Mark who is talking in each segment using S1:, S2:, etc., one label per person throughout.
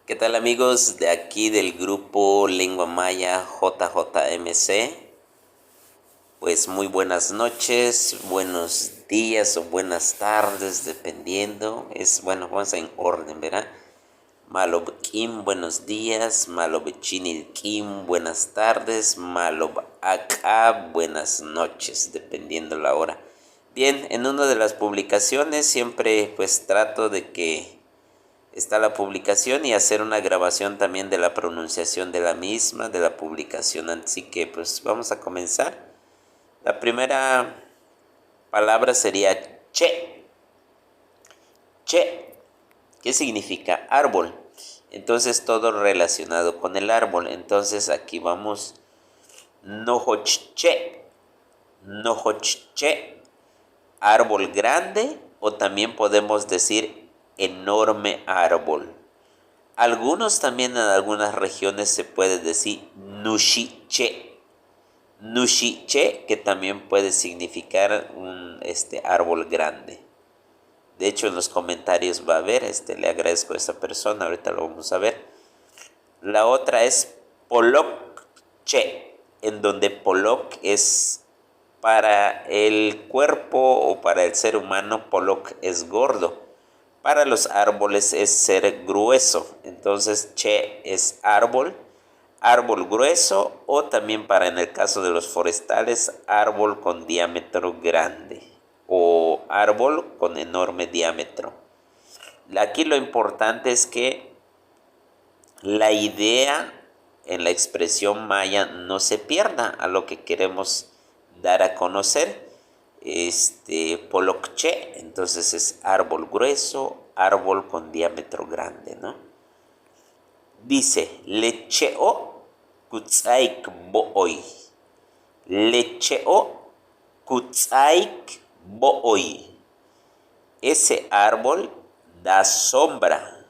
S1: ¿Qué tal amigos de aquí del grupo Lengua Maya JJMC? Pues muy buenas noches, buenos días o buenas tardes, dependiendo. Bueno, vamos en orden, ¿verdad? Malob Kim, buenos días. Malob Chinil Kim, buenas tardes. Malob Aka, buenas noches, dependiendo la hora. Bien, en una de las publicaciones siempre pues trato de que está la publicación y hacer una grabación también de la pronunciación de la misma, de la publicación. Así que pues vamos a comenzar. La primera palabra sería che. Che, ¿qué significa? Árbol. Entonces todo relacionado con el árbol. Entonces aquí vamos. Nohoche. Nohoche. Árbol grande o también podemos decir enorme árbol. Algunos también en algunas regiones se puede decir nushiche. Nushiche, que también puede significar un árbol grande. De hecho, en los comentarios va a ver, le agradezco a esa persona, ahorita lo vamos a ver. La otra es polokche, en donde polok es para el cuerpo o para el ser humano, polok es gordo. Para los árboles es ser grueso. Entonces, che es árbol, árbol grueso o también para en el caso de los forestales, árbol con diámetro grande o árbol con enorme diámetro. Aquí lo importante es que la idea en la expresión maya no se pierda a lo que queremos dar a conocer. Polokche, entonces es árbol grueso, árbol con diámetro grande, ¿no? Dice, lecheo kutsaik booy. Lecheo kutsaik booy. Ese árbol da sombra.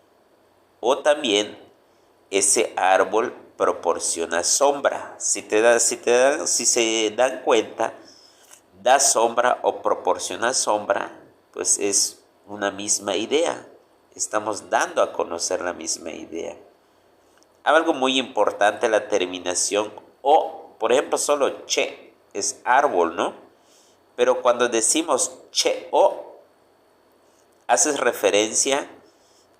S1: O también ese árbol proporciona sombra. Si se dan cuenta, da sombra o proporciona sombra, pues es una misma idea. Estamos dando a conocer la misma idea. Algo muy importante, la terminación o, por ejemplo, solo che es árbol, ¿no? Pero cuando decimos che o, haces referencia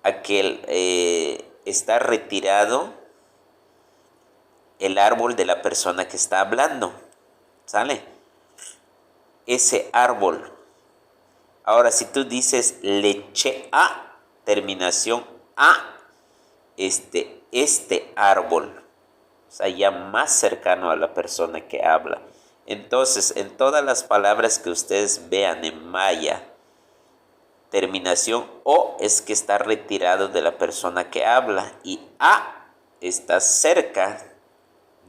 S1: a que está retirado el árbol de la persona que está hablando, ¿sale? Ese árbol. Ahora, si tú dices leche a, terminación a, este árbol, o sea, ya más cercano a la persona que habla. Entonces, en todas las palabras que ustedes vean en maya, terminación o es que está retirado de la persona que habla y a está cerca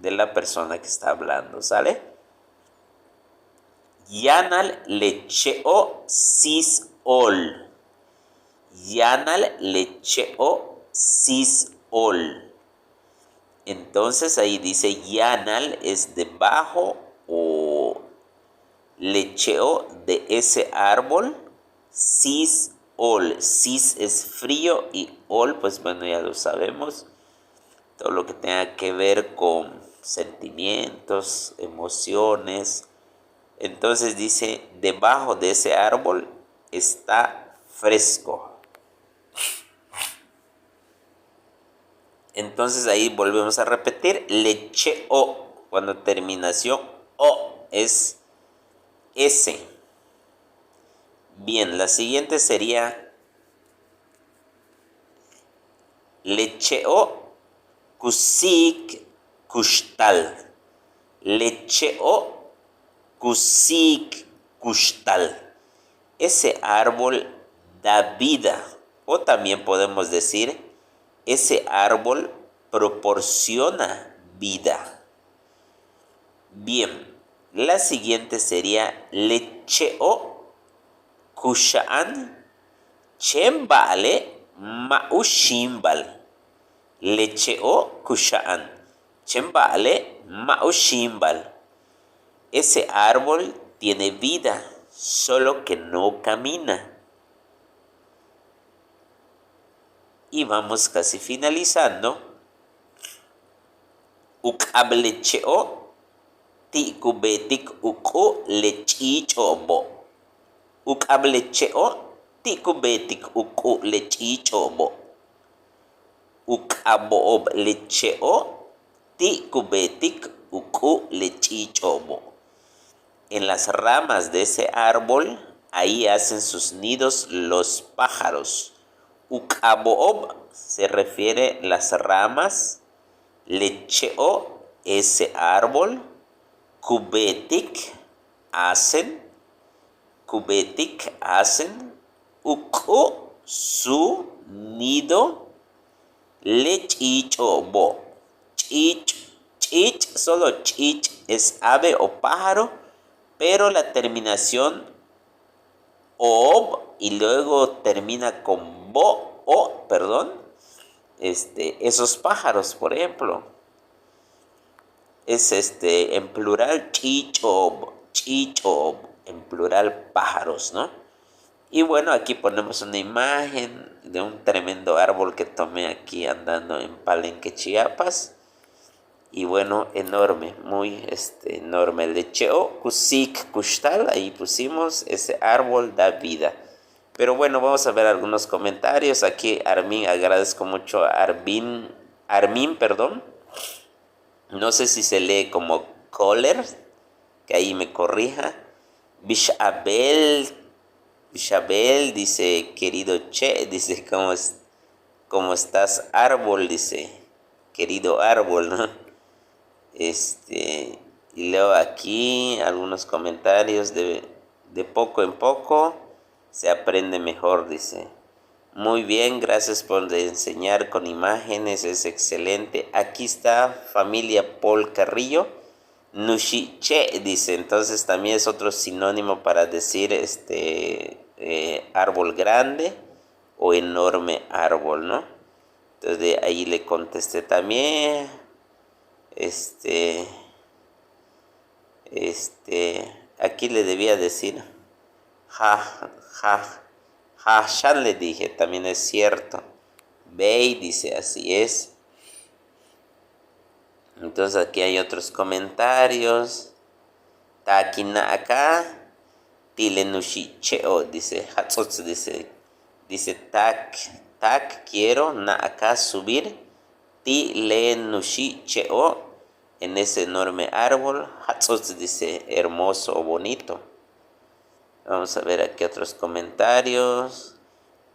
S1: de la persona que está hablando, ¿sale? Yanal lecheo sis ol. Yanal lecheo sis ol. Entonces ahí dice yanal es debajo o lecheo de ese árbol. Sis ol. Sis es frío y ol, pues bueno, ya lo sabemos. Todo lo que tenga que ver con sentimientos, emociones. Entonces dice, debajo de ese árbol está fresco. Entonces ahí volvemos a repetir, leche o, cuando terminación o es S. Bien, la siguiente sería leche o kusik kushtal. Leche o kusik kushtal. Ese árbol da vida. O también podemos decir, ese árbol proporciona vida. Bien, la siguiente sería lecheo kushaan chembale maushimbal. Lecheo kushaan chembale maushimbal. Ese árbol tiene vida, solo que no camina. Y vamos casi finalizando. Uk'ablecheo tikubetik uku lechichobo. Uk'ablecheo tikubetik uku lechichobo. Uk'aboob lecheo tikubetik uku lechichobo. En las ramas de ese árbol, ahí hacen sus nidos los pájaros. Uk'aboob se refiere a las ramas. Lecheo, ese árbol. Kubetik, hacen. Uku, su nido. Lechichobo. Chich, solo chich es ave o pájaro, pero la terminación ob y luego termina con esos pájaros, por ejemplo, es en plural chichob, en plural pájaros, ¿no? Y bueno, aquí ponemos una imagen de un tremendo árbol que tomé aquí andando en Palenque, Chiapas. Y bueno, enorme, muy enorme. Lecheo, kusik, kushtal, ahí pusimos, ese árbol da vida. Pero bueno, vamos a ver algunos comentarios. Aquí Armin, agradezco mucho a Armin, perdón. No sé si se lee como Kohler, que ahí me corrija. Bishabel dice, querido Che, dice, ¿cómo estás, árbol? Dice, querido árbol, ¿no? Y leo aquí algunos comentarios de poco en poco se aprende mejor, dice. Muy bien, gracias por enseñar con imágenes, es excelente. Aquí está familia Paul Carrillo. Nushiche, dice, entonces también es otro sinónimo para decir árbol grande o enorme árbol, ¿no? Entonces de ahí le contesté también. Aquí le debía decir Hashan, le dije, también es cierto. Bey dice, así es. Entonces aquí hay otros comentarios. Takina acá, tilenushi cheo, dice, Hatsotsu dice tak quiero, na acá subir, tilenushi cheo, en ese enorme árbol. Hatsotsu dice, hermoso o bonito. Vamos a ver aquí otros comentarios.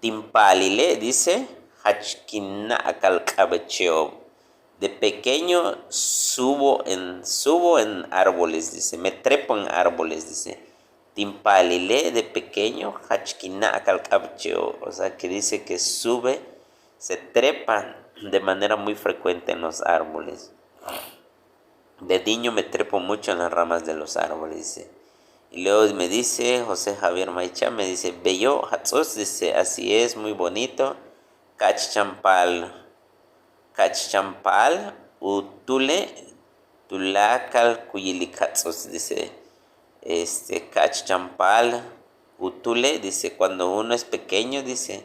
S1: Timpalile dice, hachkina akalkabecheo. De pequeño subo en árboles, dice, me trepo en árboles, dice. Timpalile, de pequeño, hachkina akalkabecheo. O sea, que dice que sube, se trepa de manera muy frecuente en los árboles. De niño me trepo mucho en las ramas de los árboles, dice. Y luego me dice José Javier Maicha, me dice, bello, hatzos, dice, así es, muy bonito. Kachchampal, utule, tulakal, kuyilikatzos, dice, Kachchampal, utule, dice, cuando uno es pequeño, dice,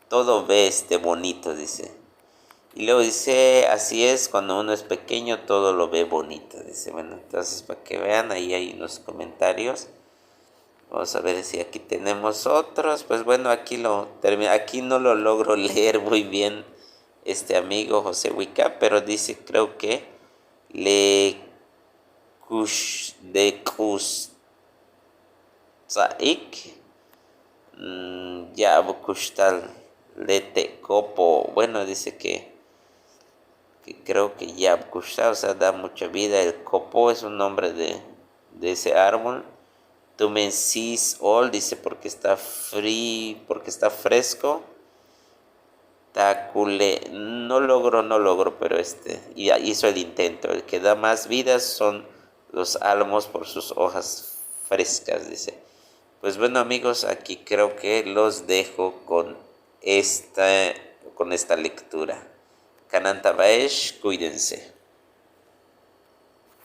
S1: todo ve bonito, dice. Y luego dice, así es, cuando uno es pequeño todo lo ve bonito. Dice, bueno, entonces para que vean, ahí hay unos comentarios. Vamos a ver si aquí tenemos otros. Pues bueno, aquí no lo logro leer muy bien este amigo José Huica, pero dice, creo que le kush de kusaik ya bukushtal lete copo. Bueno, dice que creo que Yabkusha, o sea, da mucha vida. El copo es un nombre de ese árbol. Tumensis ol, dice, porque está fresco. Tacule, no logro, pero hizo el intento. El que da más vida son los álamos por sus hojas frescas, dice. Pues bueno, amigos, aquí creo que los dejo con esta lectura. Kananta Baesh, cuídense.